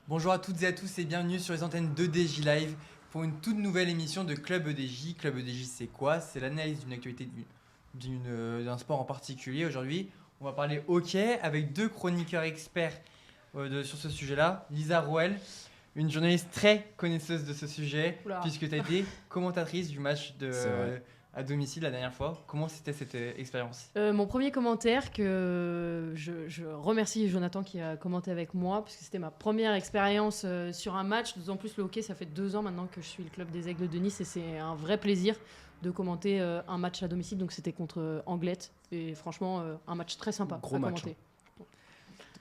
Bonjour à toutes et à tous et bienvenue sur les antennes d'EDJ Live pour une toute nouvelle émission de Club EDJ. Club EDJ, c'est quoi? C'est l'analyse d'une actualité d'un sport en particulier. Aujourd'hui, on va parler hockey avec deux chroniqueurs experts sur ce sujet-là. Lisa Rouel, une journaliste très connaisseuse de ce sujet, Oula. puisque tu as été commentatrice du match C'est vrai. à domicile la dernière fois. Comment c'était cette expérience? Mon premier commentaire, que je remercie Jonathan qui a commenté avec moi, parce que c'était ma première expérience sur un match. D'autant plus le hockey, ça fait 2 ans maintenant que je suis le club des Aigles de Nice et c'est un vrai plaisir de commenter un match à domicile. Donc c'était contre Anglette et franchement un match très sympa Gros à match, commenter.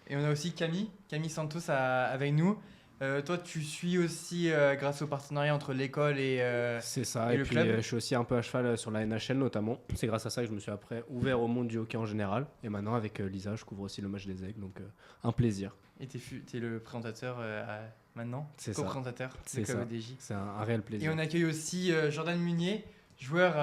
Et on a aussi Camille Santos avec nous. Toi, tu suis aussi grâce au partenariat entre l'école et C'est ça, et et le puis club. je suis aussi un peu à cheval sur la NHL notamment. C'est grâce à ça que je me suis après ouvert au monde du hockey en général. Et maintenant avec Lisa, je couvre aussi le match des Aigles, donc un plaisir. Et t'es le présentateur maintenant, C'est ça. co-présentateur de C'est Club ça. EDJ. C'est un réel Et plaisir. on accueille aussi Jordan Munier, joueur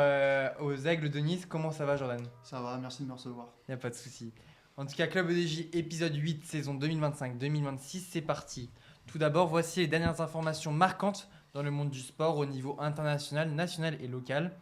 aux Aigles de Nice. Comment ça va, Jordan? Ça va, merci de me recevoir. Y a pas de souci. En tout cas, Club EDJ épisode 8, saison 2025-2026, c'est parti. Tout d'abord, voici les dernières informations marquantes dans le monde du sport au niveau international, national et local.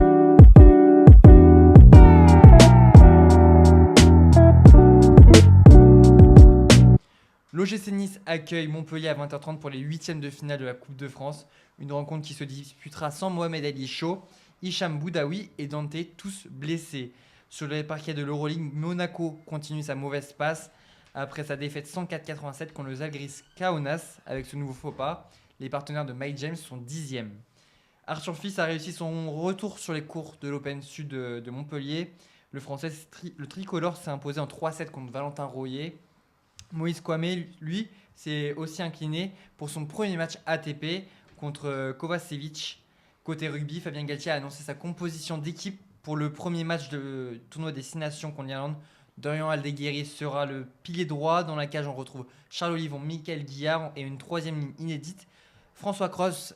L'OGC Nice accueille Montpellier à 20h30 pour les 8e de finale de la Coupe de France. Une rencontre qui se disputera sans Mohamed Ali Chaud, Hicham Boudaoui et Dante, tous blessés. Sur les parquets de l'Euroleague, Monaco continue sa mauvaise passe après sa défaite 104-87 contre le Žalgiris Kaunas. Avec ce nouveau faux pas, les partenaires de Mike James sont 10e. Arthur Fils a réussi son retour sur les cours de l'Open Sud de Montpellier. Le français, le tricolore s'est imposé en 3-7 contre Valentin Royer. Moïse Kwame, lui, s'est aussi incliné pour son premier match ATP contre Kovacevic. Côté rugby, Fabien Galtier a annoncé sa composition d'équipe pour le premier match de tournoi des 6 Nations contre l'Irlande. Dorian Aldeguerri sera le pilier droit. Dans la cage, on retrouve Charles Olivon, Michael Guillard et une troisième ligne inédite. François Cross,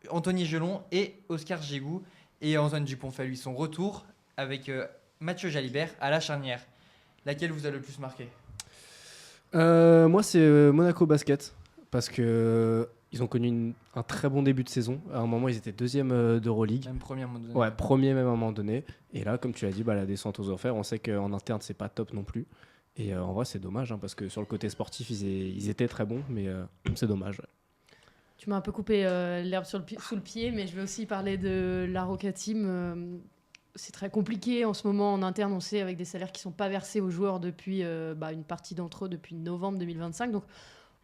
Anthony Gelon et Oscar Gégou. Et Antoine Dupont fait lui son retour avec Mathieu Jalibert à la charnière. Laquelle vous a le plus marqué? Moi, c'est Monaco Basket, parce que ils ont connu un très bon début de saison. À un moment, ils étaient deuxième d'Euroleague. Même premier à un moment donné. Ouais, premier même à un moment donné. Et là, comme tu l'as dit, la descente aux enfers, on sait qu'en interne, c'est pas top non plus. Et en vrai, c'est dommage, parce que sur le côté sportif, ils étaient très bons, mais c'est dommage. Ouais. Tu m'as un peu coupé l'herbe sous le pied, mais je vais aussi parler de la Roca Team. C'est très compliqué en ce moment en interne, on sait, avec des salaires qui ne sont pas versés aux joueurs depuis une partie d'entre eux depuis novembre 2025. Donc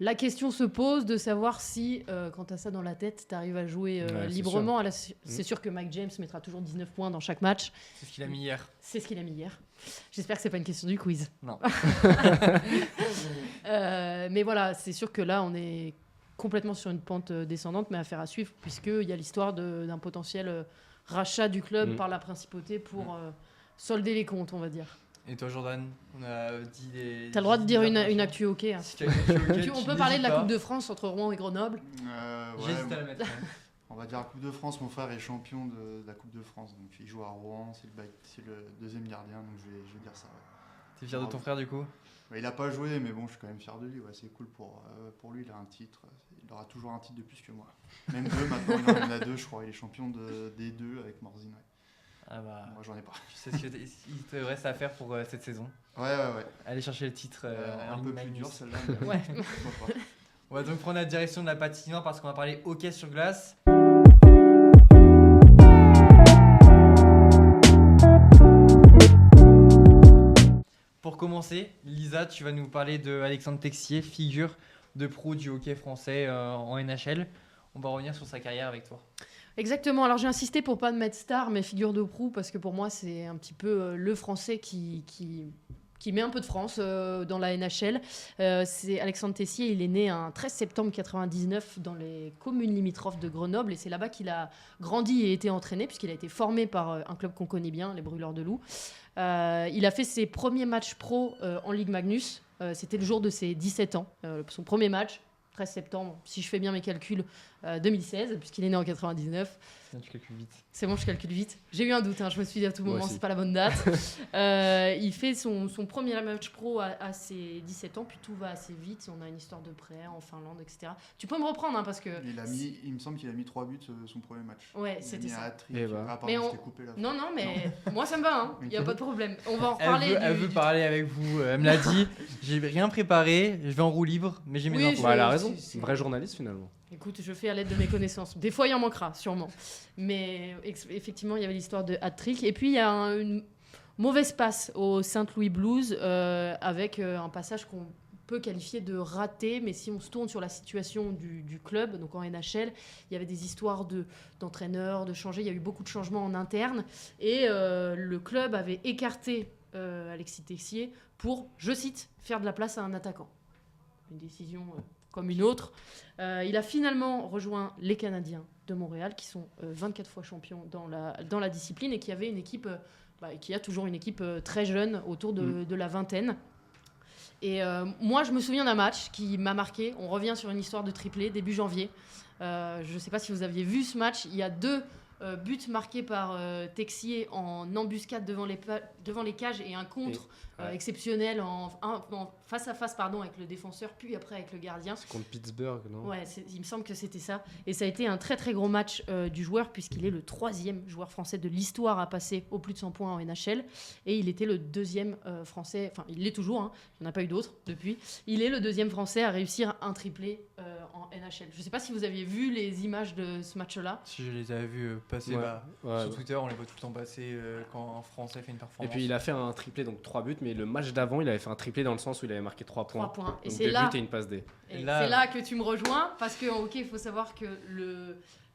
la question se pose de savoir si, quand tu as ça dans la tête, tu arrives à jouer librement. C'est sûr que Mike James mettra toujours 19 points dans chaque match. C'est ce qu'il a mis hier. C'est ce qu'il a mis hier. J'espère que ce n'est pas une question du quiz. Non. Mais voilà, c'est sûr que là, on est complètement sur une pente descendante, mais affaire à suivre, puisqu'il y a l'histoire d'un potentiel rachat du club par la principauté pour solder les comptes, on va dire. Et toi, Jordan, on a dit des. T'as le droit de dire une actu hockey. Hein. Si tu as une actu hockey, On tu peut parler de la n'hésites pas. Coupe de France entre Rouen et Grenoble. J'hésite à la mettre. On va dire la Coupe de France, mon frère est champion de la Coupe de France, donc il joue à Rouen, c'est le deuxième gardien, donc je vais dire ça. Ouais. T'es fier de ton frère du coup? Il n'a pas joué, mais bon, je suis quand même fier de lui, ouais, c'est cool pour lui, il a un titre, il aura toujours un titre de plus que moi. Même deux, maintenant il en a deux, je crois, il est champion des deux avec Morzine. Ouais. Ah bah. Moi j'en ai pas. Tu sais ce qu'il te reste à faire pour cette saison. Ouais. Aller chercher le titre Un peu plus dur celle-là. Mais Ouais. pourquoi pas. On va donc prendre la direction de la patinoire parce qu'on va parler hockey sur glace. Pour commencer, Lisa, tu vas nous parler de Alexandre Texier, figure de pro du hockey français en NHL. On va revenir sur sa carrière avec toi. Exactement. Alors j'ai insisté pour pas mettre star, mais figure de proue, parce que pour moi c'est un petit peu le français qui met un peu de France dans la NHL. C'est Alexandre Tessier, il est né un 13 septembre 1999 dans les communes limitrophes de Grenoble et c'est là-bas qu'il a grandi et été entraîné puisqu'il a été formé par un club qu'on connaît bien, les Brûleurs de Loups. Il a fait ses premiers matchs pro en Ligue Magnus. C'était le jour de ses 17 ans. Son premier match, 13 septembre, si je fais bien mes calculs, 2016, puisqu'il est né en 99. Tiens, tu calcules vite. C'est bon, je calcule vite. J'ai eu un doute, je me suis dit à tout Moi moment, aussi. c'est pas la bonne date. Il fait son premier match pro à ses 17 ans, puis tout va assez vite. On a une histoire de prêt en Finlande, etc. Tu peux me reprendre, parce que... Il me semble qu'il a mis 3 buts son premier match. Ouais, Il a c'était mis un ça. hat-trick. Eh ben. Ah, pardon, Mais je t'ai coupé là. Non, mais moi ça me va, il n'y a pas de problème. On va en Elle reparler. veut, elle veut parler avec vous. Elle me l'a dit. J'ai rien préparé. Je vais en roue libre, mais j'ai mes Oui, infos. Bah, elle a Je- raison, c'est- vrai journaliste finalement. Écoute, je fais à l'aide de mes connaissances. Des fois, il en manquera, sûrement. Mais effectivement, il y avait l'histoire de hat-trick. Et puis, il y a une mauvaise passe au Saint-Louis Blues avec un passage qu'on peut qualifier de raté. Mais si on se tourne sur la situation du club, donc en NHL, il y avait des histoires d'entraîneurs, de changer. Il y a eu beaucoup de changements en interne. Et le club avait écarté Alexis Texier pour, je cite, faire de la place à un attaquant. Une décision comme une autre. Il a finalement rejoint les Canadiens de Montréal, qui sont 24 fois champions dans la discipline et qui avait une équipe, qui a toujours une équipe très jeune, autour de la vingtaine. Et moi, je me souviens d'un match qui m'a marqué. On revient sur une histoire de triplé, début janvier. Je ne sais pas si vous aviez vu ce match. Il y a 2 buts marqués par Texier en embuscade devant les cages et un contre exceptionnel en face à face avec le défenseur, puis après avec le gardien. C'est contre Pittsburgh, non? Ouais, il me semble que c'était ça. Et ça a été un très très gros match du joueur, puisqu'il est le 3e joueur français de l'histoire à passer au plus de 100 points en NHL. Et il était le 2e français, enfin il l'est toujours, il n'y en a pas eu d'autres depuis. Il est le 2e français à réussir un triplé en NHL. Je ne sais pas si vous aviez vu les images de ce match-là. Si je les avais vus passer Ouais. sur Twitter, on les voit tout le temps passer quand un Français fait une performance. Et puis il a fait un triplé, donc 3 buts, mais le match d'avant, il avait fait un triplé dans le sens où il avait marqué 3 points. 3 points. Et Donc c'est 2 là, buts et une passe D. et là- c'est là que tu me rejoins, parce que il faut savoir que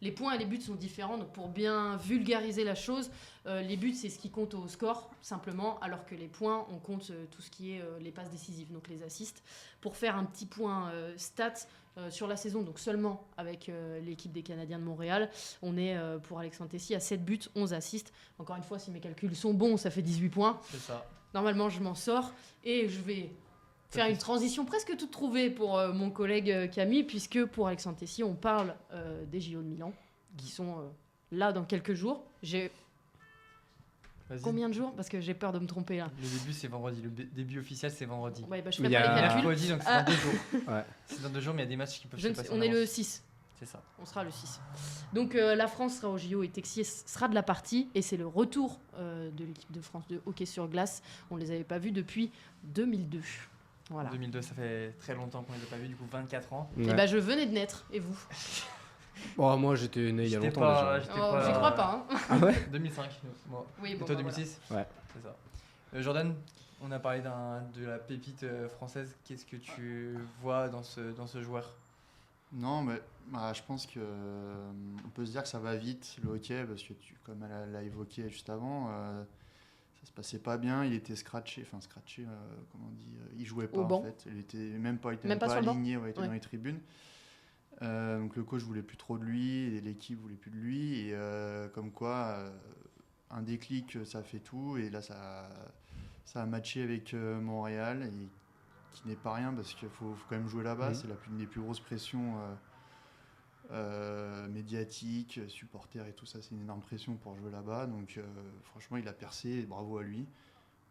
les points et les buts sont différents. Donc pour bien vulgariser la chose, les buts, c'est ce qui compte au score, simplement, alors que les points, on compte tout ce qui est les passes décisives, donc les assists. Pour faire un petit point stats sur la saison, donc seulement avec l'équipe des Canadiens de Montréal, on est pour Alexandre Tessier à 7 buts, 11 assists. Encore une fois, si mes calculs sont bons, ça fait 18 points. C'est ça. Normalement, je m'en sors et je vais faire une transition presque toute trouvée pour mon collègue Camille, puisque pour Alexandre Tessier, on parle des JO de Milan, qui sont là dans quelques jours. J'ai Vas-y. combien de jours? Parce que j'ai peur de me tromper là. Le début, c'est vendredi. Le début officiel, c'est vendredi. Ouais, je Mais fais il y pas a- les calculs. Mercredi, donc c'est Ah. dans 2 jours. Ouais. C'est dans 2 jours, mais il y a des matchs qui peuvent Je se ne sais- passer. on en est le avance. 6. C'est ça. On sera le 6. Donc la France sera au JO et Texier sera de la partie. Et c'est le retour de l'équipe de France de hockey sur glace. On ne les avait pas vus depuis 2002. Voilà. 2002, ça fait très longtemps qu'on les a pas vus, du coup 24 ans. Et bah je venais de naître. Et vous? Oh, moi j'étais né il y a J'étais longtemps pas- déjà. j'étais Oh, pas- j'y crois pas. 2005, moi. Oui, Et bon, toi, bah, 2006 Ouais. C'est ça. Jordan, on a parlé de la pépite française. Qu'est-ce que tu vois dans ce joueur? Non, mais je pense que on peut se dire que ça va vite le hockey parce que comme elle l'a évoqué juste avant, ça se passait pas bien. Il était scratché, comment on dit, il jouait pas Au banc. en fait. Il était même pas Même pas sur le banc. aligné, il était Ouais. dans les tribunes. Donc le coach voulait plus trop de lui et l'équipe voulait plus de lui et comme quoi un déclic ça fait tout et là ça a matché avec Montréal et qui n'est pas rien parce qu'il faut quand même jouer là-bas. Mhm. C'est une des plus grosses pressions médiatiques, supporters et tout ça. C'est une énorme pression pour jouer là-bas. Donc franchement, il a percé et bravo à lui.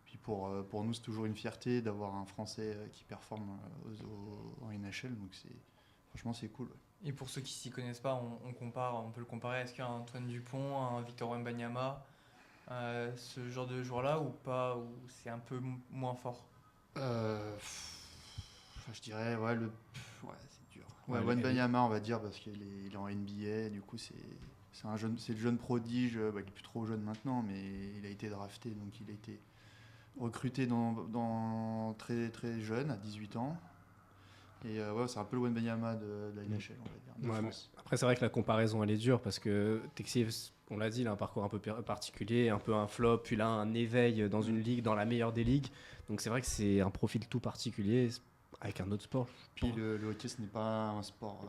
Puis pour nous, c'est toujours une fierté d'avoir un Français qui performe en NHL. Donc franchement, c'est cool. Ouais. Et pour ceux qui s'y connaissent pas, on peut le comparer. Est-ce qu'il y a un Antoine Dupont, un Victor Wembanyama, ce genre de joueur-là ou pas, ou c'est un peu moins fort? Je dirais, c'est dur. Ouais, Wembanyama, on va dire, parce qu'il est en NBA. Du coup, c'est le jeune prodige. Il est plus trop jeune maintenant, mais il a été drafté, donc il a été recruté dans très très jeune, à 18 ans. Et c'est un peu le Wembanyama de la NHL, on va dire. de Ouais, mais France. après, c'est vrai que la comparaison elle est dure parce que Texier, on l'a dit, il a un parcours un peu particulier, un peu un flop, puis là un éveil dans une ligue, dans la meilleure des ligues. Donc c'est vrai que c'est un profil tout particulier avec un autre sport. Puis le hockey, ce n'est pas un sport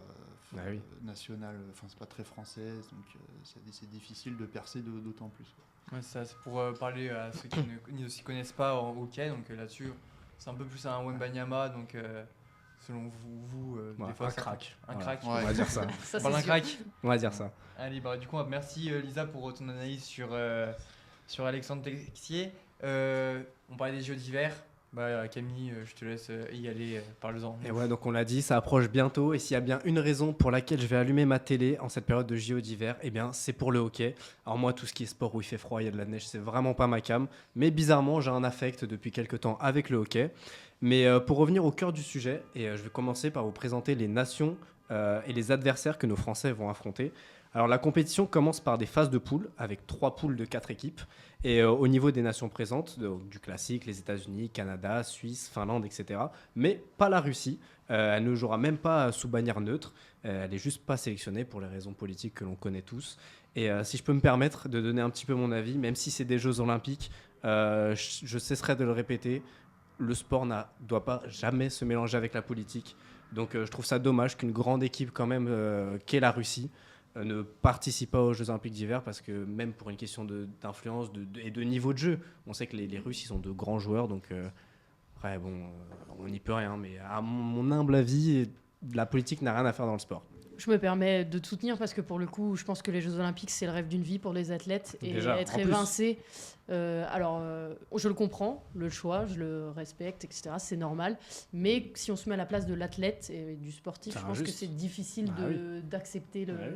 Ah oui. national, c'est pas très français, donc c'est difficile de percer d'autant plus. Ouais, ça, c'est pour parler à ceux qui ne s'y connaissent pas en hockey. Donc là-dessus, c'est un peu plus un Wembanyama, donc selon vous, Ouais, des fois un ça- crack. Un Voilà. crack. On va dire ça. Ça, Parle c'est d'un sûr. crack. On va dire ça. Allez, bah, du coup, merci Lisa pour ton analyse sur Alexandre Texier. On parlait des Jeux d'hiver. Bah, Camille, je te laisse y aller, parle-en. Et ouais, donc on l'a dit, ça approche bientôt. Et s'il y a bien une raison pour laquelle je vais allumer ma télé en cette période de JO d'hiver, eh bien, c'est pour le hockey. Alors moi, tout ce qui est sport où il fait froid, il y a de la neige, c'est vraiment pas ma came. Mais bizarrement, j'ai un affect depuis quelques temps avec le hockey. Mais pour revenir au cœur du sujet, je vais commencer par vous présenter les nations et les adversaires que nos Français vont affronter. Alors la compétition commence par des phases de poules avec 3 poules de 4 équipes. Et au niveau des nations présentes, du classique, les États-Unis, Canada, Suisse, Finlande, etc. Mais pas la Russie. Elle ne jouera même pas sous bannière neutre. Elle n'est juste pas sélectionnée pour les raisons politiques que l'on connaît tous. Et si je peux me permettre de donner un petit peu mon avis, même si c'est des Jeux Olympiques, je cesserai de le répéter. Le sport ne doit pas jamais se mélanger avec la politique. Donc je trouve ça dommage qu'une grande équipe quand même qu'est la Russie ne participe pas aux Jeux Olympiques d'hiver parce que même pour une question d'influence et de niveau de jeu, on sait que les Russes ils sont de grands joueurs donc après bon on n'y peut rien mais à mon humble avis la politique n'a rien à faire dans le sport. Je me permets de te soutenir parce que pour le coup, je pense que les Jeux Olympiques, c'est le rêve d'une vie pour les athlètes. Et Déjà, être en plus. évincé, je le comprends, le choix, je le respecte, etc. C'est normal. Mais si on se met à la place de l'athlète et du sportif, C'est je pense que injuste. c'est difficile Ah d'accepter Ouais.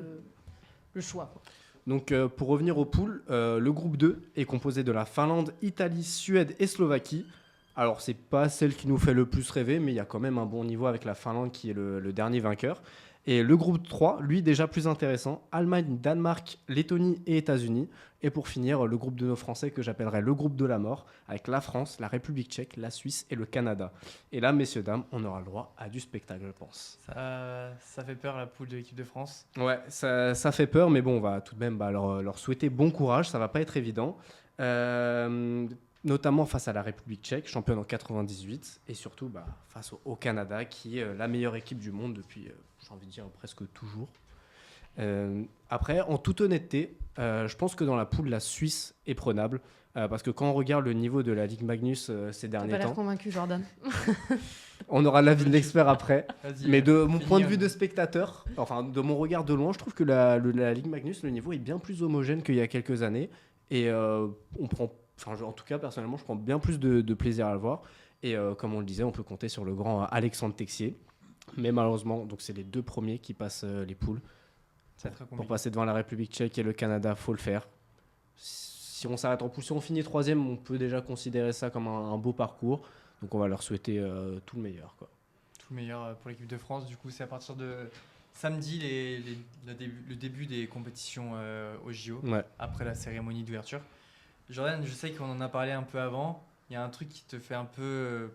le choix, quoi. Donc pour revenir aux poules, le groupe 2 est composé de la Finlande, Italie, Suède et Slovaquie. Alors c'est pas celle qui nous fait le plus rêver mais il y a quand même un bon niveau avec la Finlande qui est le dernier vainqueur. Et le groupe 3, lui, déjà plus intéressant, Allemagne, Danemark, Lettonie et États-Unis. Et pour finir, le groupe de nos Français que j'appellerais le groupe de la mort, avec la France, la République tchèque, la Suisse et le Canada. Et là, messieurs, dames, on aura le droit à du spectacle, je pense. Ça fait peur, la poule de l'équipe de France. Ouais, ça fait peur, mais bon, on va tout de même leur souhaiter bon courage, ça va pas être évident. Notamment face à la République tchèque, championne en 98, et surtout face au Canada, qui est la meilleure équipe du monde depuis, j'ai envie de dire, presque toujours. Après, en toute honnêteté, je pense que dans la poule, la Suisse est prenable, parce que quand on regarde le niveau de la Ligue Magnus ces T'as derniers pas l'air temps, convaincu, Jordan. on aura l'avis de l'expert après. Vas-y, Mais de mon finis, point de vue de spectateur, enfin de mon regard de loin, je trouve que la Ligue Magnus, le niveau est bien plus homogène qu'il y a quelques années. Et on prend, en tout cas personnellement, je prends bien plus de plaisir à le voir. Et comme on le disait, on peut compter sur le grand Alexandre Texier. Mais malheureusement, donc c'est les 2 premiers qui passent les poules. Ça va être Pour compliqué. passer devant la République tchèque et le Canada, faut le faire. Si on s'arrête en poule, si on finit 3e, on peut déjà considérer ça comme un beau parcours. Donc on va leur souhaiter tout le meilleur, quoi. Tout le meilleur pour l'équipe de France. Du coup, c'est à partir de samedi le début des compétitions au JO, Ouais. après la cérémonie d'ouverture. Jordan, je sais qu'on en a parlé un peu avant. Il y a un truc qui te fait un peu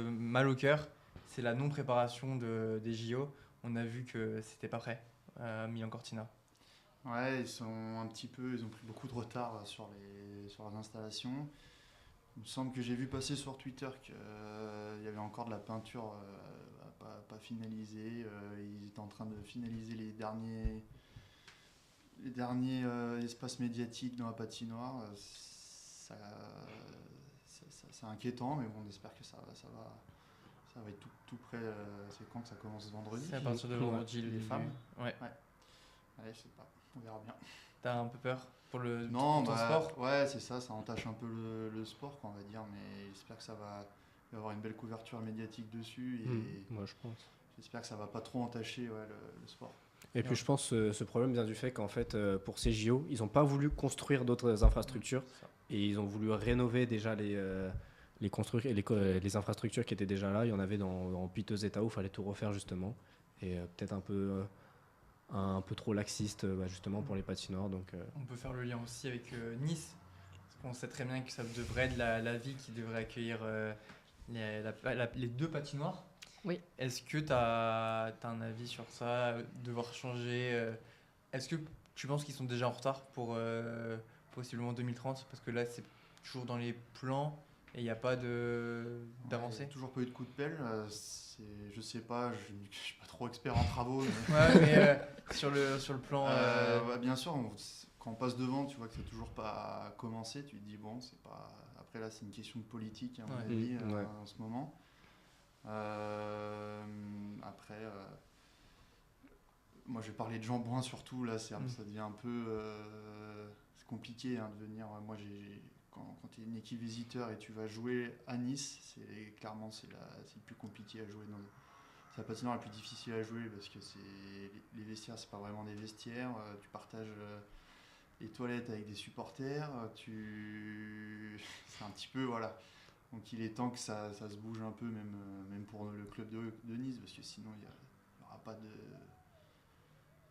mal au cœur. C'est la non-préparation des JO. On a vu que c'était pas prêt à Milan Cortina. Ouais, ils ont pris beaucoup de retard là, sur les installations. Il me semble que j'ai vu passer sur Twitter qu'il y avait encore de la peinture pas finalisée. Ils étaient en train de finaliser les derniers espaces médiatiques dans la patinoire. C'est inquiétant, mais bon, on espère que ça va être tout prêt. C'est quand que ça commence vendredi? C'est à partir de vendredi, les femmes. Ouais. Allez, je sais pas, on verra bien. T'as un peu peur pour Non, pour ton sport? ouais, c'est ça entache un peu le sport, quoi, on va dire, mais j'espère que il va y avoir une belle couverture médiatique dessus et Moi, je pense. j'espère que ça va pas trop entacher le sport. Et puis je pense que ce problème vient du fait qu'en fait, pour ces JO, ils n'ont pas voulu construire d'autres infrastructures et ils ont voulu rénover déjà les infrastructures qui étaient déjà là. Il y en avait dans piteux état où il fallait tout refaire justement. Et peut-être un peu trop laxiste justement pour les patinoires. Donc, On peut faire le lien aussi avec Nice. Parce qu'on sait très bien que ça devrait être la ville qui devrait accueillir les 2 patinoires. Oui. Est-ce que tu as un avis sur ça, devoir changer Est-ce que tu penses qu'ils sont déjà en retard pour possiblement 2030? Parce que là, c'est toujours dans les plans et il n'y a pas d'avancée. Ouais, toujours pas eu de coup de pelle. Je sais pas, je suis pas trop expert en travaux. Mais Ouais, mais sur le plan. ouais, bien sûr, quand on passe devant, tu vois que c'est toujours pas commencé. Tu te dis bon, c'est pas. Après là, c'est une question de politique à mon Ouais. avis Ouais. en ce moment. Après, moi je vais parler de Jean Bouin surtout, là ça devient un peu c'est compliqué hein, de venir. Moi quand tu es une équipe visiteur et tu vas jouer à Nice, clairement c'est le plus compliqué à jouer. C'est la patinoire la plus difficile à jouer parce que les vestiaires, c'est pas vraiment des vestiaires. Tu partages les toilettes avec des supporters. C'est un petit peu, voilà. Donc il est temps que ça se bouge un peu, même pour le club de Nice, parce que sinon il n'y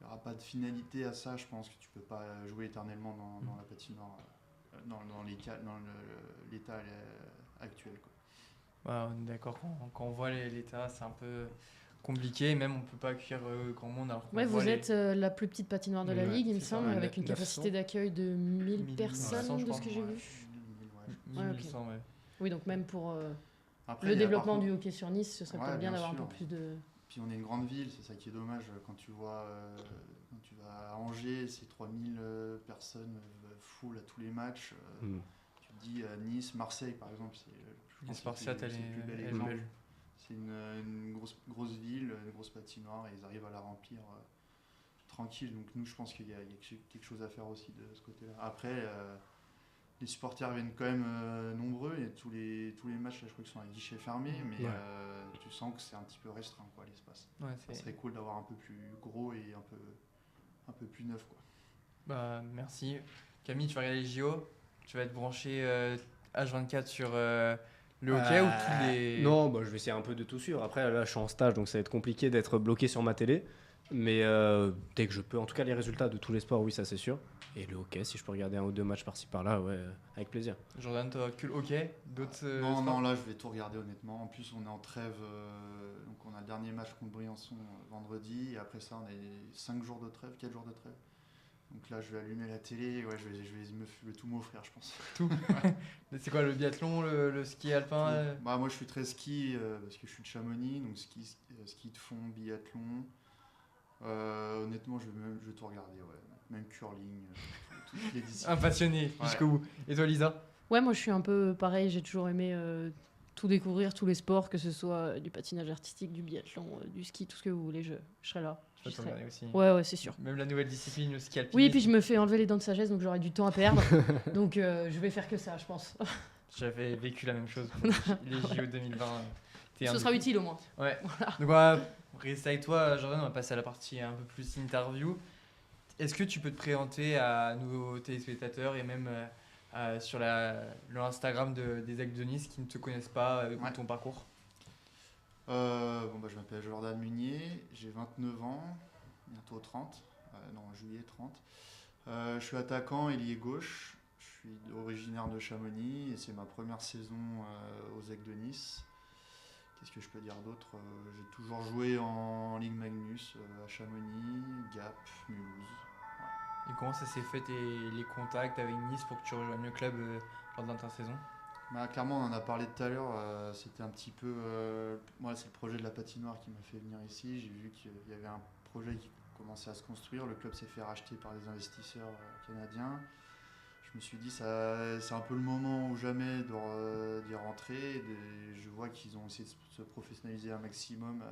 aura pas de finalité à ça. Je pense que tu peux pas jouer éternellement dans la patinoire, dans l'état actuel, quoi. Ouais, on est d'accord, quand on voit l'état, c'est un peu compliqué, même on peut pas accueillir grand monde. Alors qu'on Ouais, voit vous êtes la plus petite patinoire de la Ouais, Ligue, il me c'est ça, semble, ouais, avec une 900. capacité d'accueil de 1000 1900, personnes, je de crois, ce que j'ai Ouais, vu. 1000, ouais. 1100, ouais. Oui, donc même pour Après, le il y a, développement par contre, du hockey sur Nice, ce serait Ouais, peut-être bien bien d'avoir un sûr. peu plus de... Puis on est une grande ville, c'est ça qui est dommage. Quand tu vas à Angers, c'est 3000 personnes full à tous les matchs. Tu te dis à Nice, Marseille par exemple, je Les pense que Spartiates, c'est le plus bel elle est exemple. belle. C'est une grosse ville, une grosse patinoire, et ils arrivent à la remplir tranquille. Donc nous, je pense qu'il y a quelque chose à faire aussi de ce côté-là. Après, les supporters viennent quand même nombreux, et tous les matchs, là, je crois qu'ils sont à guichet fermé, mais Ouais. tu sens que c'est un petit peu restreint, quoi, l'espace. Ouais, Ça serait cool d'avoir un peu plus gros et un peu plus neuf, quoi. Bah, merci. Camille, tu vas regarder les JO. Tu vas être branché H24 sur le hockey ou tous les... Non, bah, je vais essayer un peu de tout suivre. Après, là, je suis en stage, donc ça va être compliqué d'être bloqué sur ma télé. Mais dès que je peux, en tout cas, les résultats de tous les sports, oui, ça c'est sûr. Et le hockey, si je peux regarder un ou deux matchs par-ci par-là, ouais, avec plaisir. Jordan, toi, que le hockey, d'autres Non, sports là, je vais tout regarder, honnêtement. En plus, on est en trêve, donc on a le dernier match contre Briançon vendredi, et après ça, on a 5 jours de trêve, 4 jours de trêve. Donc là, je vais allumer la télé, ouais, je vais tout m'offrir, je pense. C'est quoi, le biathlon, le ski alpin Bah, moi, je suis très ski, parce que je suis de Chamonix, donc ski de fond, biathlon. Honnêtement, je vais tout regarder, ouais. Même curling, toutes les disciplines. Un passionné Ouais. jusqu'au bout. Et toi, Lisa? Ouais, moi je suis un peu pareil, j'ai toujours aimé tout découvrir, tous les sports, que ce soit du patinage artistique, du biathlon, du ski, tout ce que vous voulez, je serai là. Tu vas J'y te serai. regarder aussi. Ouais, c'est sûr. Même la nouvelle discipline, le ski alpinisme. Oui, et puis je me fais enlever les dents de sagesse, donc j'aurai du temps à perdre. Donc je vais faire que ça, je pense. J'avais vécu la même chose pour les JO 2020. Ce sera utile au moins. Ouais. Donc on va rester avec toi, Jordan. On va passer à la partie un peu plus interview. Est-ce que tu peux te présenter à nos téléspectateurs et même sur le Instagram des Aigles de Nice qui ne te connaissent pas, Ouais. ton parcours? Je m'appelle Jordan Munier, j'ai 29 ans, bientôt 30, en juillet 30. Je suis attaquant, ailier gauche, je suis originaire de Chamonix et c'est ma première saison aux Aigles de Nice. Qu'est-ce que je peux dire d'autre? J'ai toujours joué en Ligue Magnus, à Chamonix, Gap, Mulhouse. Et comment ça s'est fait les contacts avec Nice pour que tu rejoignes le club lors de l'intersaison? Bah, clairement, on en a parlé tout à l'heure, c'était un petit peu... moi, c'est le projet de la patinoire qui m'a fait venir ici. J'ai vu qu'il y avait un projet qui commençait à se construire. Le club s'est fait racheter par des investisseurs canadiens. Je me suis dit, c'est un peu le moment ou jamais d'y rentrer. Je vois qu'ils ont essayé de se professionnaliser un maximum,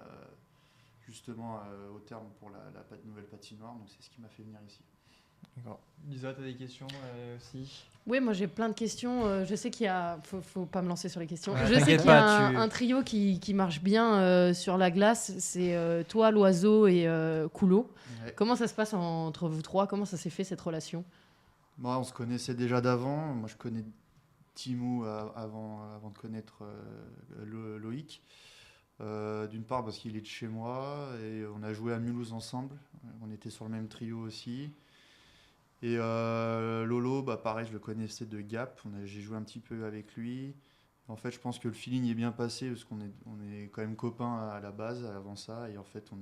justement au terme pour la nouvelle patinoire. Donc c'est ce qui m'a fait venir ici. D'accord. Lisa, tu as des questions aussi? Oui, moi j'ai plein de questions. Je sais qu'il y a. Faut pas me lancer sur les questions. Ouais, Je sais t'inquiète qu'il y a pas, un trio qui marche bien sur la glace. C'est toi, Loiseau et Coulot. Ouais. Comment ça se passe entre vous trois? Comment ça s'est fait cette relation? Moi, on se connaissait déjà d'avant. Moi, je connais Timou avant de connaître Loïc. D'une part parce qu'il est de chez moi et on a joué à Mulhouse ensemble. On était sur le même trio aussi. Et Lolo, pareil, je le connaissais de Gap. J'ai joué un petit peu avec lui. En fait, je pense que le feeling est bien passé parce qu'on est quand même copains à la base, avant ça. Et en fait, on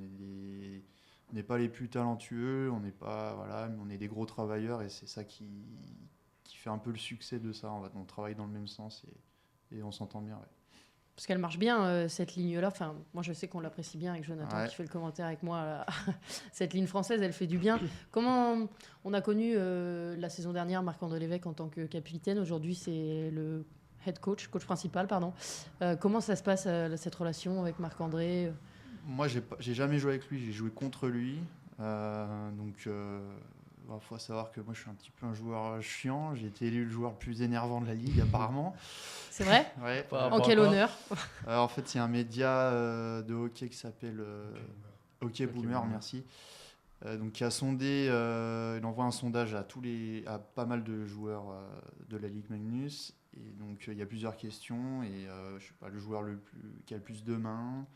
n'est pas les plus talentueux, on n'est pas, voilà, mais on est des gros travailleurs et c'est ça qui fait un peu le succès de ça. On travaille dans le même sens et on s'entend bien. Ouais. Parce qu'elle marche bien, cette ligne-là. Enfin, moi, je sais qu'on l'apprécie bien avec Jonathan Ouais. qui fait le commentaire avec moi. Cette ligne française, elle fait du bien. Comment on a connu la saison dernière Marc-André Lévesque en tant que capitaine? Aujourd'hui, c'est le head coach principal, pardon. Comment ça se passe, cette relation avec Marc-André? Moi, j'ai jamais joué avec lui, j'ai joué contre lui. Donc, faut savoir que moi, je suis un petit peu un joueur chiant. J'ai été élu le joueur le plus énervant de la ligue, apparemment. C'est vrai? Ouais. Par En rapport quel à quoi? honneur? En fait, il y a un média de hockey qui s'appelle Hockey Boomer, Boomer. merci. Donc, qui a sondé, il envoie un sondage à pas mal de joueurs de la Ligue Magnus. Et donc, il y a plusieurs questions. Et je sais pas, le joueur qui a le plus de mains,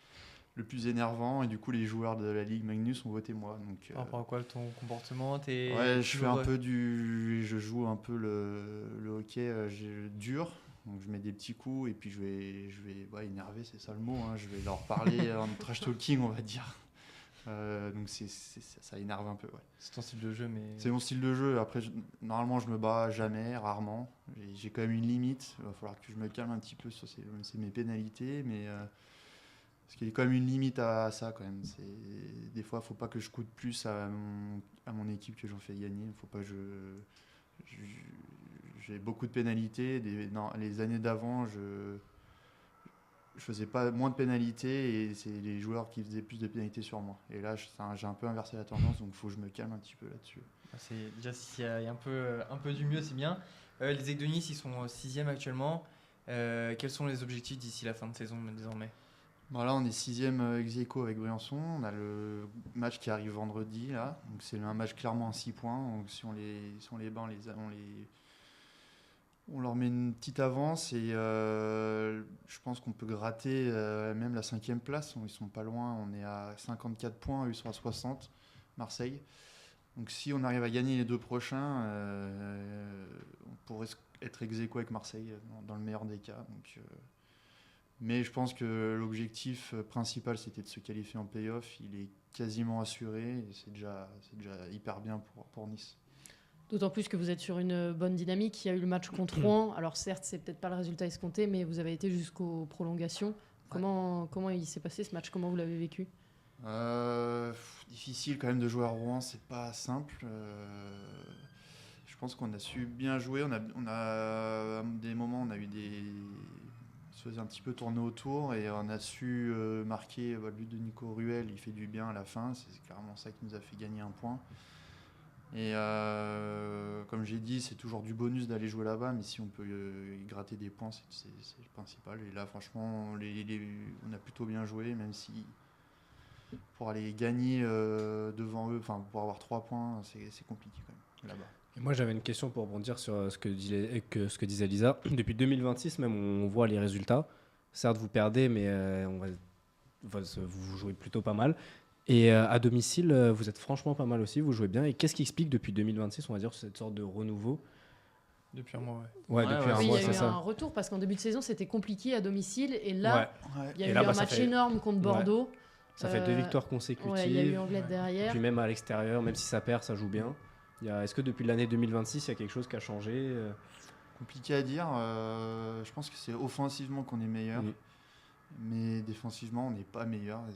le plus énervant. Et du coup, les joueurs de la Ligue Magnus ont voté moi. Donc, Par rapport à quoi ton comportement? ouais, je joue un peu le hockey dur. Donc, je mets des petits coups et puis je vais énerver, c'est ça le mot. Hein. Je vais leur parler en trash talking, on va dire. Donc ça énerve un peu. Ouais. C'est ton style de jeu, mais. C'est mon style de jeu. Après, normalement, je me bats jamais, rarement. J'ai quand même une limite. Il va falloir que je me calme un petit peu sur c'est mes pénalités, mais parce qu'il y a quand même une limite à ça quand même. Des fois, il ne faut pas que je coûte plus à mon équipe que j'en fais gagner. Il faut pas que j'ai beaucoup de pénalités. Les années d'avant, je faisais pas moins de pénalités et c'est les joueurs qui faisaient plus de pénalités sur moi. Et là, j'ai un peu inversé la tendance, donc il faut que je me calme un petit peu là-dessus. C'est déjà s'il y a un peu du mieux, c'est bien. Les Aigles de Nice, ils sont 6e actuellement. Quels sont les objectifs d'ici la fin de saison désormais? Bon, là, on est 6e ex-aequo avec Briançon. On a le match qui arrive vendredi. Là. Donc, c'est un match clairement à 6 points. Donc, si on les bat, on leur met une petite avance et je pense qu'on peut gratter même la 5e place. Ils sont pas loin. On est à 54 points, eux ils sont à 60, Marseille. Donc si on arrive à gagner les 2 prochains, on pourrait être ex-aequo avec Marseille dans le meilleur des cas. Donc, mais je pense que l'objectif principal, c'était de se qualifier en play-off. Il est quasiment assuré et c'est déjà hyper bien pour Nice. D'autant plus que vous êtes sur une bonne dynamique. Il y a eu le match contre Rouen. Alors certes, c'est peut-être pas le résultat escompté, mais vous avez été jusqu'aux prolongations. Comment il s'est passé ce match? Comment vous l'avez vécu? Difficile quand même de jouer à Rouen, c'est pas simple. Je pense qu'on a su bien jouer. On a à des moments, on se faisait un petit peu tourner autour et on a su marquer le but de Nico Ruel. Il fait du bien à la fin. C'est clairement ça qui nous a fait gagner un point. Et comme j'ai dit, c'est toujours du bonus d'aller jouer là-bas, mais si on peut y gratter des points, c'est le principal. Et là, franchement, on a plutôt bien joué, même si pour aller gagner devant eux, enfin pour avoir 3 points, c'est compliqué quand même là-bas. Et moi, j'avais une question pour rebondir sur ce que disait Lisa. Depuis 2026, même, on voit les résultats. Certes, vous perdez, mais vous jouez plutôt pas mal. Et à domicile, vous êtes franchement pas mal aussi, vous jouez bien. Et qu'est-ce qui explique depuis 2026, on va dire, cette sorte de renouveau? Depuis un mois, Ouais, depuis un Oui, mois, il y c'est a eu ça. un retour parce qu'en début de saison, c'était compliqué à domicile. Et là, Ouais. il y a Et eu là, un ça match fait- énorme contre Bordeaux. Ça fait 2 victoires consécutives. Ouais, il y a eu Anglette Et derrière. puis même à l'extérieur, même si ça perd, ça joue bien. Est-ce que depuis l'année 2026, il y a quelque chose qui a changé? Compliqué à dire. Je pense que c'est offensivement qu'on est meilleur, Oui. mais défensivement, on n'est pas meilleur. Et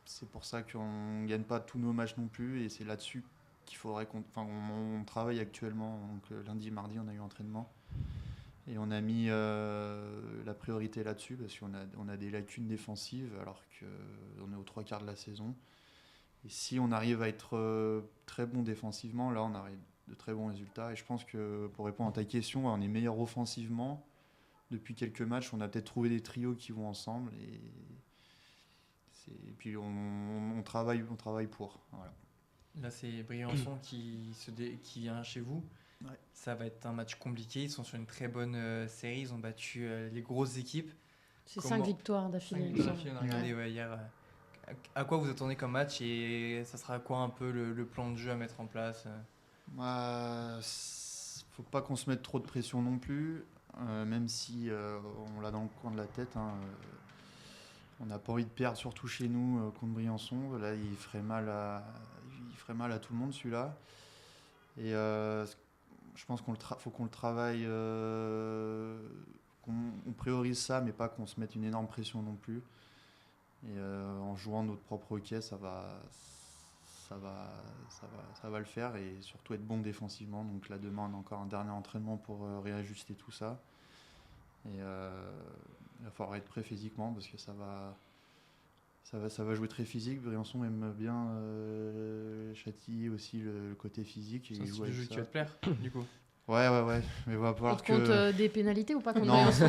c'est pour ça qu'on ne gagne pas tous nos matchs non plus. Et c'est là-dessus qu'il faudrait on travaille actuellement. Donc, lundi, mardi, on a eu entraînement. Et on a mis la priorité là-dessus parce qu'on a des lacunes défensives alors qu'on est aux 3 quarts de la saison. Et si on arrive à être très bon défensivement, là on a de très bons résultats. Et je pense que pour répondre à ta question, on est meilleur offensivement. Depuis quelques matchs, on a peut-être trouvé des trios qui vont ensemble. Et puis on travaille pour. Voilà. Là, c'est Briançon qui vient chez vous. Ouais. Ça va être un match compliqué. Ils sont sur une très bonne série. Ils ont battu les grosses équipes. C'est Comment- 5 victoires d'affilée. 5 il me semble. on a regardé hier. À quoi vous attendez comme match et ça sera quoi un peu le plan de jeu à mettre en place? Faut pas qu'on se mette trop de pression non plus, même si on l'a dans le coin de la tête. On n'a pas envie de perdre, surtout chez nous contre Briançon. Là, il ferait mal à tout le monde celui-là. Et je pense faut qu'on le travaille, qu'on priorise ça, mais pas qu'on se mette une énorme pression non plus. Et en jouant notre propre hockey, ça ça va le faire et surtout être bon défensivement. Donc là, demain, on a encore un dernier entraînement pour réajuster tout ça. Et il va falloir être prêt physiquement parce que ça va jouer très physique. Briançon aime bien châtiller aussi le côté physique. Et C'est un il joue style de avec jeu ça. qui va te plaire, du coup. Ouais. Mais il va Il falloir te compte que... des pénalités ou pas contre Non, Briançon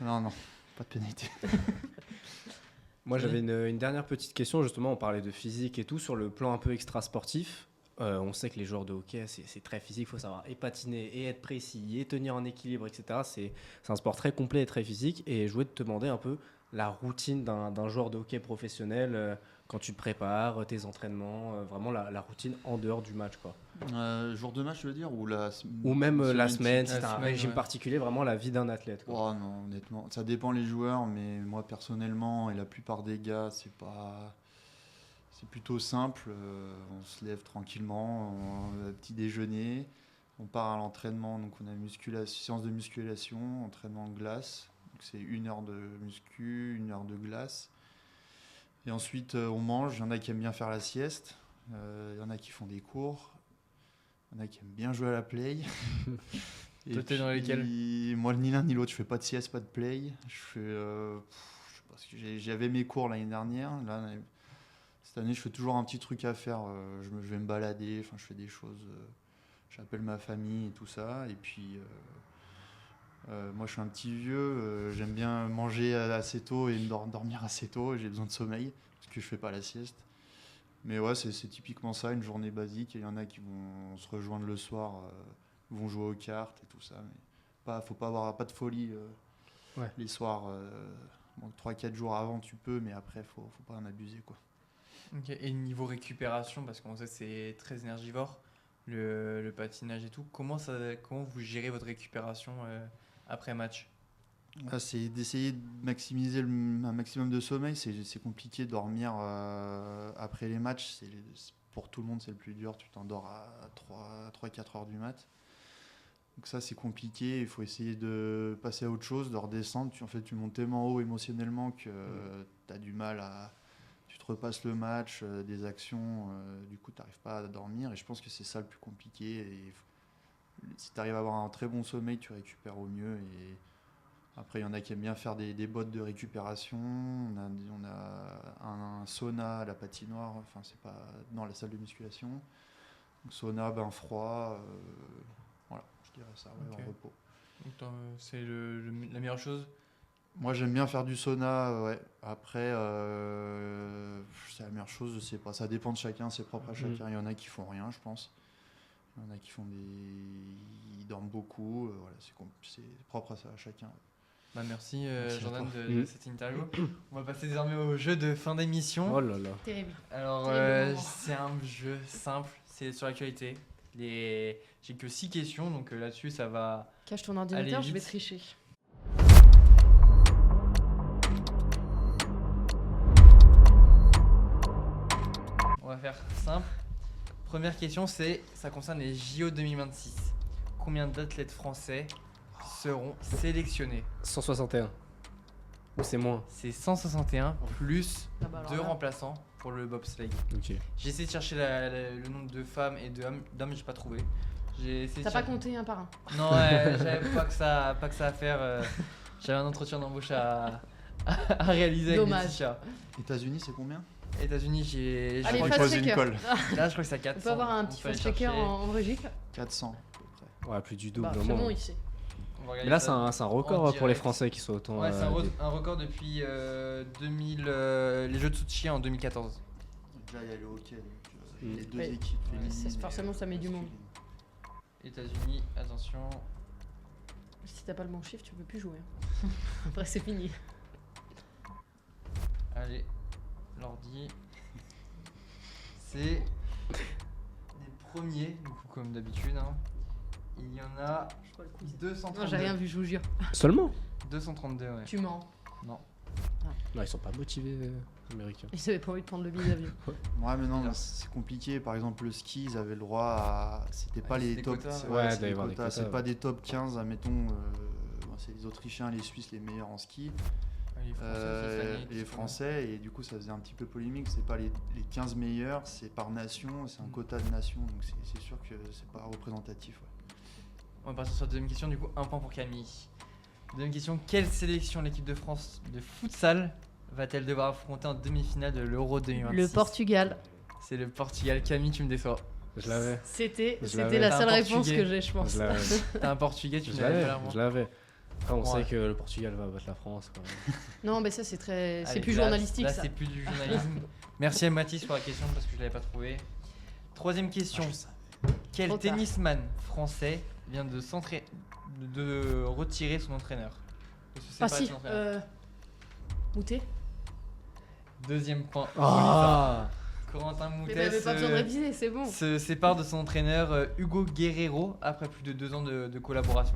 non, pas de pénalité. Moi, j'avais une dernière petite question. Justement, on parlait de physique et tout. Sur le plan un peu extra-sportif, on sait que les joueurs de hockey, c'est très physique. Il faut savoir et patiner, et être précis, et tenir en équilibre, etc. C'est un sport très complet et très physique. Et je voulais te demander un peu la routine d'un joueur de hockey professionnel quand tu te prépares, tes entraînements, vraiment la routine en dehors du match, quoi. Jour de match, je veux dire, ou Ou même la semaine, si La tu as un semaine, régime ouais. particulier, vraiment la vie d'un athlète, quoi. Oh non, honnêtement, ça dépend les joueurs, mais moi personnellement et la plupart des gars, c'est plutôt simple. On se lève tranquillement, petit déjeuner, on part à l'entraînement, donc on a une séance de musculation, entraînement de glace, donc c'est 1 heure de muscu, 1 heure de glace. Et ensuite on mange, il y en a qui aiment bien faire la sieste, il y en a qui font des cours, il y en a qui aiment bien jouer à la play. Et Toi, t'es dans puis, lesquels ? moi, ni l'un ni l'autre, je fais pas de sieste, pas de play. Je fais, je sais pas, parce que j'avais mes cours l'année dernière. Là, cette année, je fais toujours un petit truc à faire. Je vais me balader, enfin, je fais des choses. J'appelle ma famille et tout ça. Et puis, moi, je suis un petit vieux. J'aime bien manger assez tôt et dormir assez tôt. J'ai besoin de sommeil parce que je fais pas la sieste. Mais ouais, c'est typiquement ça, une journée basique. Et il y en a qui vont se rejoindre le soir. Vont jouer aux cartes et tout ça, mais faut pas avoir pas de folie Ouais. les soirs. 3-4 jours avant tu peux, mais après faut pas en abuser, quoi. Ok. Et niveau récupération, parce qu'on sait que c'est très énergivore, le patinage et tout, comment vous gérez votre récupération après match ? C'est d'essayer de maximiser un maximum de sommeil. C'est compliqué de dormir après les matchs. Pour tout le monde c'est le plus dur. Tu t'endors à 3-4 heures du mat. Donc ça c'est compliqué, il faut essayer de passer à autre chose, de redescendre. Tu montes tellement haut émotionnellement que tu as du mal tu te repasses le match, des actions, du coup tu n'arrives pas à dormir et je pense que c'est ça le plus compliqué. Et si tu arrives à avoir un très bon sommeil, tu récupères au mieux. Et après il y en a qui aiment bien faire des bottes de récupération, on a un sauna à la patinoire, enfin c'est pas dans la salle de musculation. Donc, sauna, bain froid, voilà. Je dirais ça, ouais, Ok. en repos. Donc, c'est la meilleure chose. Moi, j'aime bien faire du sauna, ouais. Après, c'est la meilleure chose, je sais pas. Ça dépend de chacun, c'est propre à chacun. Il y en a qui font rien, je pense. Il y en a qui ils dorment beaucoup. Voilà, c'est propre à chacun. Bah, merci Merci à Jordan toi. de cette interview. On va passer désormais au jeu de fin d'émission. Oh là là. Terrible. Alors, Terrible moment. c'est un jeu simple, c'est sur l'actualité. J'ai que 6 questions, donc là-dessus, ça va. Cache ton ordinateur, Allez, je vais vite. tricher. On va faire simple. Première question, ça concerne les JO 2026. Combien d'athlètes français seront sélectionnés ? 161. Ou c'est moins. C'est 161 plus Ah bah alors 2 là. remplaçants pour le bobsleigh. Ok. J'ai essayé de chercher le nombre de femmes et d'hommes, j'ai pas trouvé. J'ai essayé T'as de pas chercher- compté un par un. Non, j'avais pas que ça à faire. J'avais un entretien d'embauche à réaliser avec Dommage. Laetitia. États-Unis, c'est combien? États-Unis, je Allez, crois fast que pose une checker. colle. là, je crois que c'est à 400. On peut avoir un donc petit faut aller fast checker chercher. en Belgique. 400 à peu près. Ouais, plus du double Bah, au Clément, moins. il sait. On va regarder Mais là, ça. c'est un record pour les direct. Français qui sont autant. Ouais, c'est un record depuis 2000, les Jeux de Sochi en 2014. Déjà, il y a le hockey, donc les deux Ouais. équipes féminines. Forcément, ça met du monde. États-Unis, attention. Si t'as pas le bon chiffre, tu peux plus jouer. Après, c'est fini. Allez, l'ordi. C'est les premiers, du coup, comme d'habitude. Hein. Il y en a Je crois le quiz. 232. Non, j'ai rien vu, je vous jure. Seulement 232, ouais. Tu mens. Non. Non, ils sont pas motivés, américains. Ils avaient pas envie de prendre le billet d'avion. Ouais, mais non, Bien. c'est compliqué. Par exemple, le ski, ils avaient le droit à. C'était pas c'est les des top. quotas, ouais. Ouais, c'est doit y des avoir des quotas, quotas, c'est pas ouais. des top 15, admettons. C'est les Autrichiens, les Suisses, les meilleurs en ski. Les Français, cette année, les Français, et du coup ça faisait un petit peu polémique, c'est pas les 15 meilleurs, c'est par nation, c'est un quota de nation, donc c'est sûr que c'est pas représentatif. Ouais. On va partir sur la deuxième question, du coup, un point pour Camille. Deuxième question, quelle sélection l'équipe de France de futsal va-t-elle devoir affronter en demi-finale de l'Euro 2026? Le Portugal. C'est le Portugal. Camille, tu me déçois. Je l'avais. C'était Je l'avais. la T'as un seule réponse Portugais. que j'ai, je pense. Je l'avais. T'as un Portugais, tu Je me l'avais l'avais. pas l'air, Je l'avais. Après, on Ouais. sait que le Portugal va battre la France. Quand même. Non, mais ça, c'est très. C'est Allez, plus là, journalistique, là, ça. c'est plus du journalisme. Merci à Mathis pour la question parce que je l'avais pas trouvé. Troisième question. Quel Trop tard. tennisman français vient de retirer son entraîneur? De se Ah séparer de si, son entraîneur. Moutet. Deuxième point. Ah Corentin Mais Moutet t'avais pas besoin de réviser, c'est bon. se sépare de son entraîneur Hugo Guerrero après plus de 2 ans de collaboration.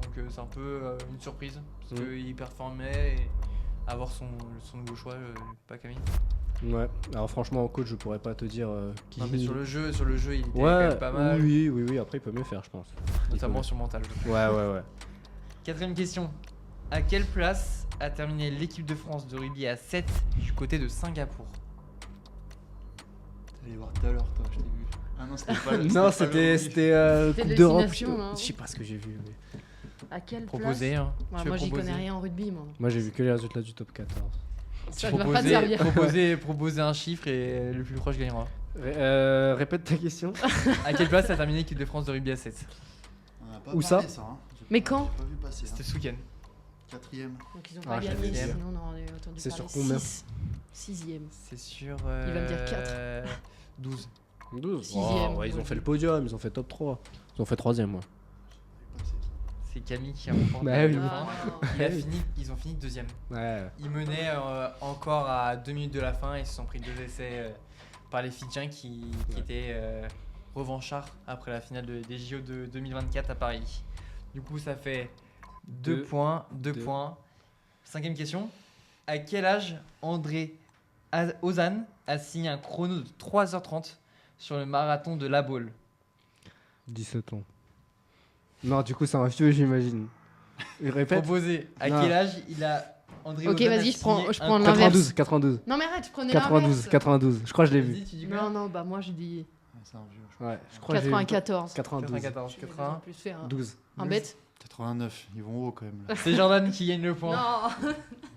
Donc c'est un peu une surprise parce qu'il performait et avoir son nouveau choix, pas Camille. Ouais. Alors franchement, en coach, je pourrais pas te dire qui. Non, mais sur le jeu, il était quand Ouais. même pas mal, Oui. Après, il peut mieux faire, je pense. notamment sur mental. je trouve. Ouais. Quatrième question. À quelle place a terminé l'équipe de France de rugby à 7 du côté de Singapour? T'allais voir tout à l'heure, toi, je t'ai vu. Ah non, c'était pas le. Non, c'était c'était C'était Coupe de d'Europe. destination, hein. Je sais pas ce que j'ai vu. Mais... À quelle Proposé, hein. place Tu veux moi, j'y proposer connais rien en rugby, moi. Moi, j'ai vu que les résultats du top 14. Ça ne va pas te servir. proposer un chiffre et le plus proche gagnera. Répète ta question. À quelle place a terminé l'équipe de France de rugby à 7? On a pas Où parlé, ça hein. Mais J'ai quand pas vu passer. C'était ce week-end. Quatrième. Donc ils ont Ah, pas je gagné, l'avais dit. sinon on aurait entendu C'est parler. sur combien 6e. C'est sur. Il va me dire 4. 12. 12. Sixième, Ouais, ils ont ouais. fait le podium, ils ont fait top 3. Ils ont fait 3ème, moi. C'est Camille qui a remporté. Bah oui. Ah, Ils ont fini deuxième. Ouais. Ils menaient encore à 2 minutes de la fin et ils se sont pris 2 essais par les Fidjiens qui étaient revanchards après la finale des JO de 2024 à Paris. Du coup, ça fait 2 Deux. points. 2 Deux. points. Cinquième question. À quel âge André Ozan a signé un chrono de 3h30 sur le marathon de La Baule? 17 ans. Non, du coup, c'est un vieux, j'imagine. Il répète. Proposé. À Non. quel âge il a André Ok, Ozan a vas-y, je prends signé un l'inverse. 92, 92. Non mais arrête, je prenais 92, l'inverse. 92. Je crois que je l'ai vu. Vas-y, tu dis quoi? Non, bah moi je dis C'est un vieux, je crois. Ouais, je crois que j'ai vu. 94. 92. 94, Je vais 80. en plus faire un 12. bête. 89, ils vont haut quand même. Là. C'est Jordan qui gagne le point. Non.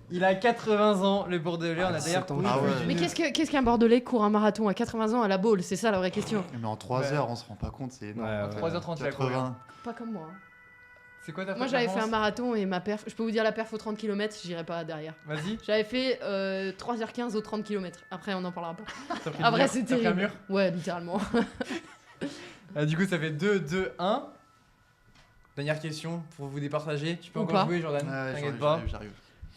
Il a 80 ans, le Bordelais. On a d'ailleurs 17 ans. trouvé Ah plus ouais. d'une- Mais qu'est-ce qu'un Bordelais court un marathon à 80 ans à la Baule? C'est ça la vraie question. Mais en 3 Ouais. heures, on se rend pas compte, c'est énorme. Ouais, ouais. 3h30, il a couru. 80. Pas comme moi. hein. C'est quoi ta Moi j'avais fait un marathon et ma perf, je peux vous dire la perf aux 30 km, j'irai pas derrière. Vas-y. J'avais fait 3h15 aux 30 km. Après on en parlera pas. T'as pris Ah, le vrai, mur, c'est t'as pris un terrible. mur. Ouais, littéralement. Du coup, ça fait 2-2-1. Dernière question pour vous départager. Tu peux Ou encore pas. jouer, Jordan. Ouais, T'inquiète pas. j'arrive.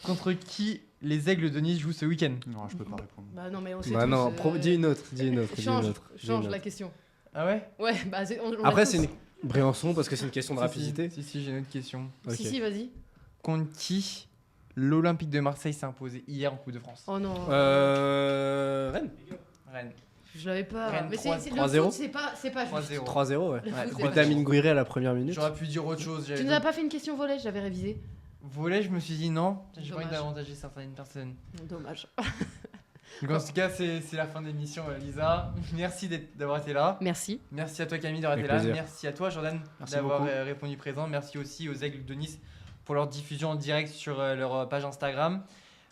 Contre qui les Aigles de Nice jouent ce week-end? Non, je peux pas répondre. Bah non mais on sait Bah tous, non, dis une autre. Dis une autre. dis une Change, autre, dis une change autre. la question. Ah ouais? Ouais, bah on Après, l'a c'est tous. une. Briançon, parce que c'est une question de rapidité. Si, j'ai une autre question. Ok. Si, vas-y. Contre qui l'Olympique de Marseille s'est imposé hier en Coupe de France? Oh non. Rennes. Rennes. Je l'avais pas. Rennes, Mais 3, c'est 3-0. le foot, c'est pas juste. 3-0. 3-0, ouais. Le Ouais, foot, c'est trois- pas Damien Gouiré à la première minute. J'aurais pu dire autre chose. Tu nous as pas fait une question volet, j'avais révisé. Volet, je me suis dit non. J'ai pas envie Dommage. d'avantager certaines personnes. Dommage. Donc en tout cas, c'est la fin de l'émission, Lisa. Merci d'avoir été là. Merci. Merci à toi Camille d'avoir Avec été là. plaisir. Merci à toi Jordan Merci d'avoir beaucoup. répondu présent. Merci aussi aux Aigles de Nice pour leur diffusion en direct sur leur page Instagram.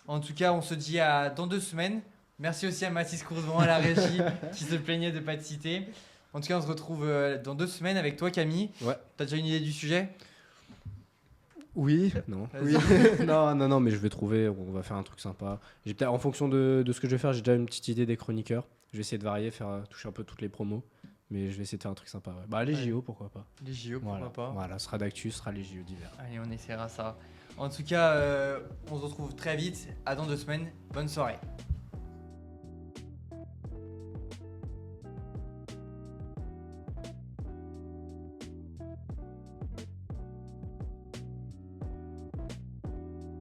En tout cas, on se dit à dans 2 semaines. Merci aussi à Mathis Courzon à la régie qui se plaignait de ne pas te citer. En tout cas, on se retrouve dans 2 semaines avec toi Camille. Ouais. T'as déjà une idée du sujet? Oui. Non. Vas-y. non, mais je vais trouver. On va faire un truc sympa. J'ai peut-être, en fonction de ce que je vais faire, j'ai déjà une petite idée des chroniqueurs. Je vais essayer de varier, toucher un peu toutes les promos. Mais je vais essayer de faire un truc sympa. Ouais. Bah, les Ouais. JO, pourquoi pas. Les JO, pourquoi Voilà. pas. Voilà, ce sera d'actu, ce sera les JO d'hiver. Allez, on essaiera ça. En tout cas, on se retrouve très vite. À dans 2 semaines. Bonne soirée.